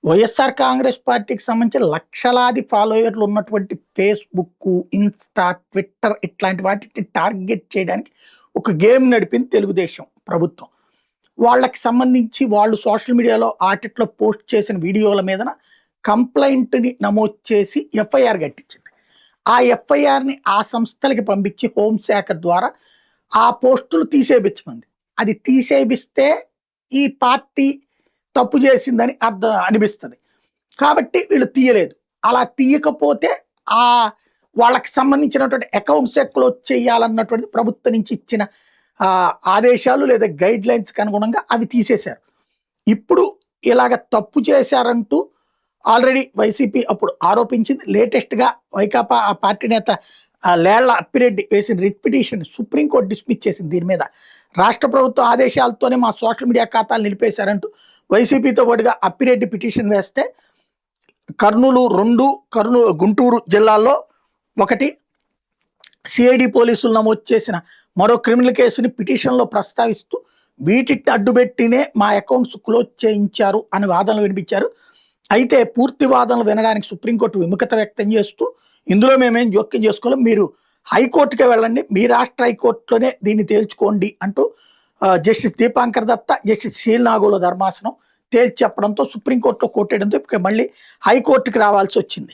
వైఎస్ఆర్ కాంగ్రెస్ పార్టీకి సంబంధించి లక్షలాది ఫాలోయర్లు ఉన్నటువంటి ఫేస్బుక్, ఇన్స్టా, ట్విట్టర్ ఇట్లాంటి వాటిని టార్గెట్ చేయడానికి ఒక గేమ్ నడిపింది తెలుగుదేశం ప్రభుత్వం. వాళ్ళకి సంబంధించి వాళ్ళు సోషల్ మీడియాలో ఆటిట్లో పోస్ట్ చేసిన వీడియోల మీదన కంప్లైంట్‌ని నమోదు చేసి ఎఫ్ఐఆర్ కట్టించింది. ఆ ఎఫ్ఐఆర్‌ని ఆ సంస్థలకి పంపించి హోంశాఖ ద్వారా ఆ పోస్టులు తీసేపించమంది. అది తీసేపిస్తే ఈ పార్టీ తప్పు చేసిందని అనిపిస్తది. కాబట్టి వీళ్ళు తీయలేదు. అలా తీయకపోతే ఆ వాళ్ళకి సంబంధించినటువంటి అకౌంట్సే క్లోజ్ చేయాలన్నటువంటిది ప్రభుత్వం నుంచి ఇచ్చిన ఆదేశాలు లేదా గైడ్‌లైన్స్‌కి అనుగుణంగా అవి తీసేశారు. ఇప్పుడు ఇలాగ తప్పు చేశారంటూ ఆల్రెడీ వైసీపీ అప్పుడు ఆరోపించింది. లేటెస్ట్‌గా వైకాపా ఆ పార్టీ నేత లేళ్ల అప్పిరెడ్డి వేసిన రిట్ పిటిషన్ సుప్రీంకోర్టు డిస్మిస్ చేసింది. దీని మీద రాష్ట్ర ప్రభుత్వ ఆదేశాలతోనే మా సోషల్ మీడియా ఖాతాలు నిలిపేశారంటూ వైసీపీతో పాటుగా అప్పిరెడ్డి పిటిషన్ వేస్తే కర్నూలు 2, గుంటూరు జిల్లాల్లో 1 సిఐడి పోలీసులు నమోదు చేసిన మరో క్రిమినల్ కేసుని పిటిషన్లో ప్రస్తావిస్తూ వీటిని అడ్డుపెట్టినే మా అకౌంట్స్ క్లోజ్ చేయించారు అని వాదనలు వినిపించారు. అయితే పూర్తి వాదనలు వినడానికి సుప్రీంకోర్టు విముఖత వ్యక్తం చేస్తూ ఇందులో మేమేం జోక్యం చేసుకోలేం, మీరు హైకోర్టుకే వెళ్ళండి, మీ రాష్ట్ర హైకోర్టులోనే దీన్ని తేల్చుకోండి అంటూ జస్టిస్ దీపాంకర్ దత్త, జస్టిస్ షీల్ నాగోల ధర్మాసనం తేల్చి చెప్పడంతో సుప్రీంకోర్టులో కొట్టేయడంతో మళ్ళీ హైకోర్టుకి రావాల్సి వచ్చింది.